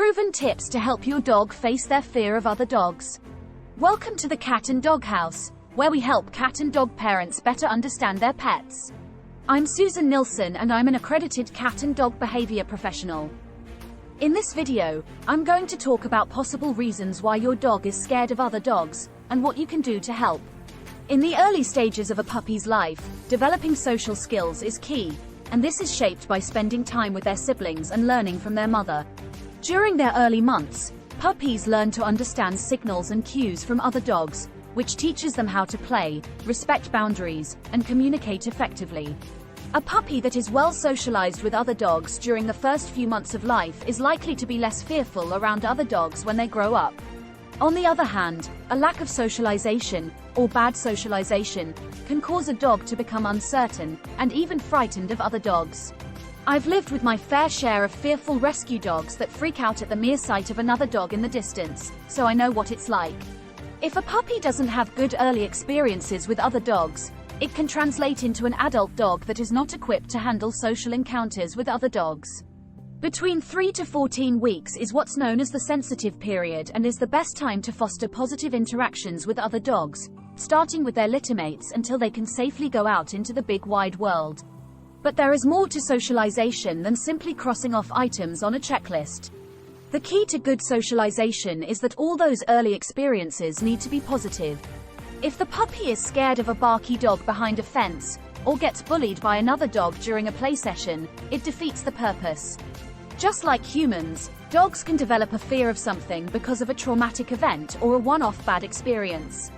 Proven tips to help your dog face their fear of other dogs. Welcome to the Cat and Dog House, where we help cat and dog parents better understand their pets. I'm Susan Nilsson and I'm an accredited cat and dog behavior professional. In this video, I'm going to talk about possible reasons why your dog is scared of other dogs, and what you can do to help. In the early stages of a puppy's life, developing social skills is key, and this is shaped by spending time with their siblings and learning from their mother. During their early months, puppies learn to understand signals and cues from other dogs, which teaches them how to play, respect boundaries, and communicate effectively. A puppy that is well socialized with other dogs during the first few months of life is likely to be less fearful around other dogs when they grow up. On the other hand, a lack of socialization, or bad socialization, can cause a dog to become uncertain, and even frightened of other dogs. I've lived with my fair share of fearful rescue dogs that freak out at the mere sight of another dog in the distance, so I know what it's like. If a puppy doesn't have good early experiences with other dogs, it can translate into an adult dog that is not equipped to handle social encounters with other dogs. Between 3 to 14 weeks is what's known as the sensitive period and is the best time to foster positive interactions with other dogs, starting with their littermates until they can safely go out into the big wide world. But there is more to socialization than simply crossing off items on a checklist. The key to good socialization is that all those early experiences need to be positive. If the puppy is scared of a barky dog behind a fence, or gets bullied by another dog during a play session, it defeats the purpose. Just like humans, dogs can develop a fear of something because of a traumatic event or a one-off bad experience.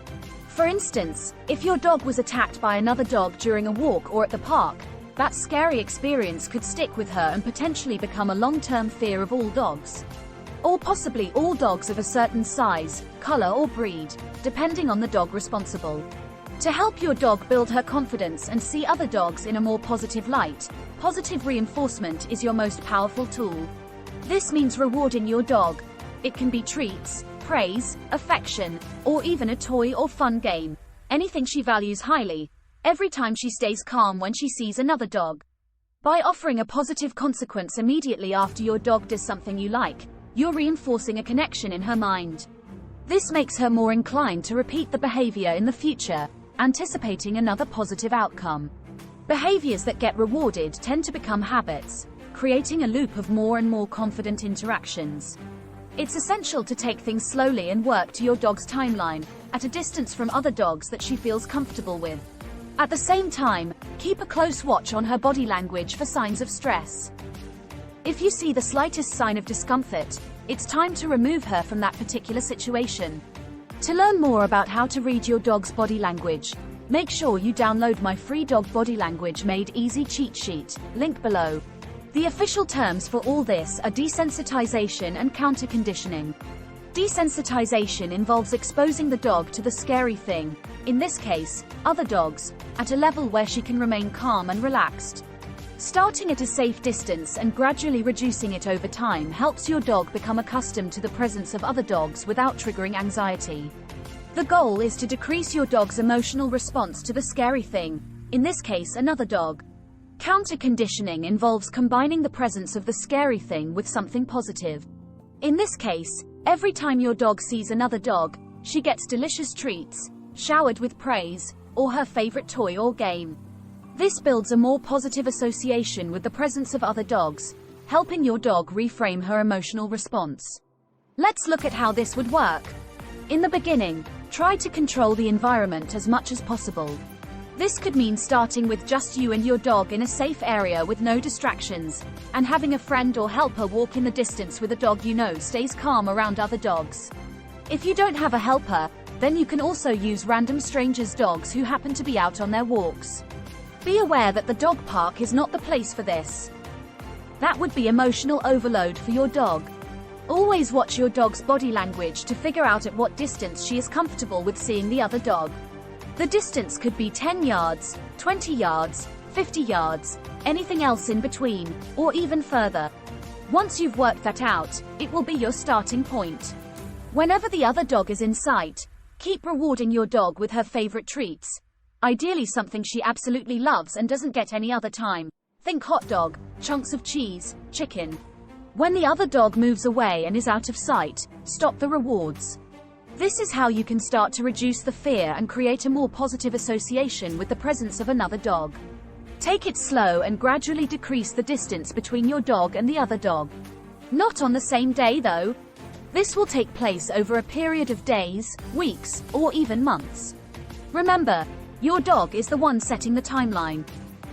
For instance, if your dog was attacked by another dog during a walk or at the park, that scary experience could stick with her and potentially become a long-term fear of all dogs. Or possibly all dogs of a certain size, color or breed, depending on the dog responsible. To help your dog build her confidence and see other dogs in a more positive light, positive reinforcement is your most powerful tool. This means rewarding your dog. It can be treats, praise, affection, or even a toy or fun game. Anything she values highly, every time she stays calm when she sees another dog. By offering a positive consequence immediately after your dog does something you like, you're reinforcing a connection in her mind. This makes her more inclined to repeat the behavior in the future, anticipating another positive outcome. Behaviors that get rewarded tend to become habits, creating a loop of more and more confident interactions. It's essential to take things slowly and work to your dog's timeline, at a distance from other dogs that she feels comfortable with. At the same time, keep a close watch on her body language for signs of stress. If you see the slightest sign of discomfort, it's time to remove her from that particular situation. To learn more about how to read your dog's body language, make sure you download my free Dog Body Language Made Easy cheat sheet, link below. The official terms for all this are desensitization and counter-conditioning. Desensitization involves exposing the dog to the scary thing, in this case, other dogs, at a level where she can remain calm and relaxed. Starting at a safe distance and gradually reducing it over time helps your dog become accustomed to the presence of other dogs without triggering anxiety. The goal is to decrease your dog's emotional response to the scary thing, in this case another dog. Counter-conditioning involves combining the presence of the scary thing with something positive. In this case, every time your dog sees another dog, she gets delicious treats, showered with praise, or her favorite toy or game. This builds a more positive association with the presence of other dogs, helping your dog reframe her emotional response. Let's look at how this would work. In the beginning, try to control the environment as much as possible. This could mean starting with just you and your dog in a safe area with no distractions, and having a friend or helper walk in the distance with a dog you know stays calm around other dogs. If you don't have a helper, then you can also use random strangers' dogs who happen to be out on their walks. Be aware that the dog park is not the place for this. That would be emotional overload for your dog. Always watch your dog's body language to figure out at what distance she is comfortable with seeing the other dog. The distance could be 10 yards, 20 yards, 50 yards, anything else in between, or even further. Once you've worked that out, it will be your starting point. Whenever the other dog is in sight, keep rewarding your dog with her favorite treats. Ideally something she absolutely loves and doesn't get any other time. Think hot dog, chunks of cheese, chicken. When the other dog moves away and is out of sight, stop the rewards. This is how you can start to reduce the fear and create a more positive association with the presence of another dog. Take it slow and gradually decrease the distance between your dog and the other dog. Not on the same day though. This will take place over a period of days, weeks, or even months. Remember, your dog is the one setting the timeline.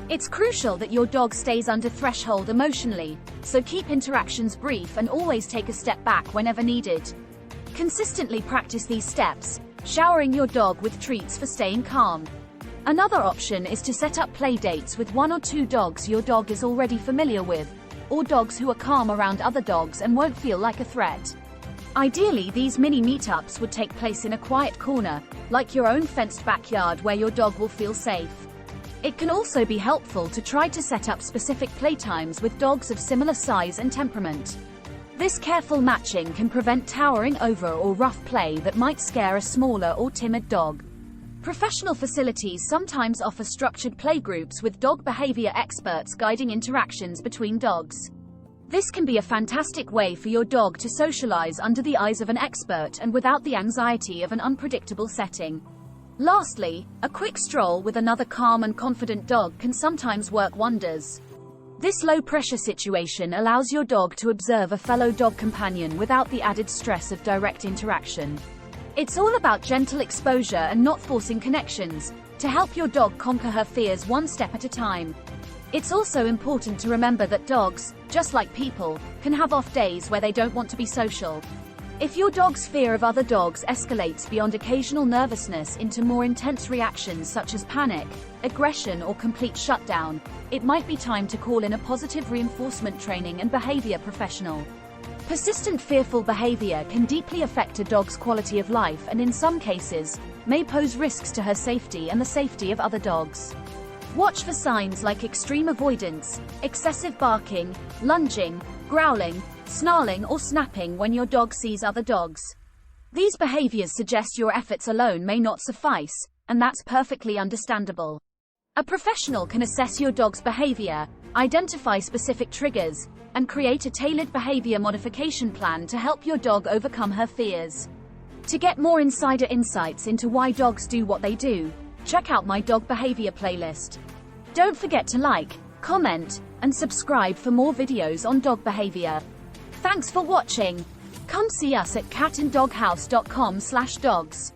It's crucial that your dog stays under threshold emotionally, so keep interactions brief and always take a step back whenever needed. Consistently practice these steps, showering your dog with treats for staying calm. Another option is to set up play dates with 1 or 2 dogs your dog is already familiar with, or dogs who are calm around other dogs and won't feel like a threat. Ideally, these mini meetups would take place in a quiet corner, like your own fenced backyard where your dog will feel safe. It can also be helpful to try to set up specific playtimes with dogs of similar size and temperament. This careful matching can prevent towering over or rough play that might scare a smaller or timid dog. Professional facilities sometimes offer structured playgroups with dog behavior experts guiding interactions between dogs. This can be a fantastic way for your dog to socialize under the eyes of an expert and without the anxiety of an unpredictable setting. Lastly, a quick stroll with another calm and confident dog can sometimes work wonders. This low-pressure situation allows your dog to observe a fellow dog companion without the added stress of direct interaction. It's all about gentle exposure and not forcing connections, to help your dog conquer her fears one step at a time. It's also important to remember that dogs, just like people, can have off days where they don't want to be social. If your dog's fear of other dogs escalates beyond occasional nervousness into more intense reactions such as panic, aggression, or complete shutdown, it might be time to call in a positive reinforcement training and behavior professional. Persistent fearful behavior can deeply affect a dog's quality of life and in some cases, may pose risks to her safety and the safety of other dogs. Watch for signs like extreme avoidance, excessive barking, lunging, growling, snarling, or snapping when your dog sees other dogs. These behaviors suggest your efforts alone may not suffice, and that's perfectly understandable. A professional can assess your dog's behavior, identify specific triggers, and create a tailored behavior modification plan to help your dog overcome her fears. To get more insider insights into why dogs do what they do, check out my dog behavior playlist. Don't forget to like, comment, and subscribe for more videos on dog behavior. Thanks for watching. Come see us at catanddoghouse.com/dogs.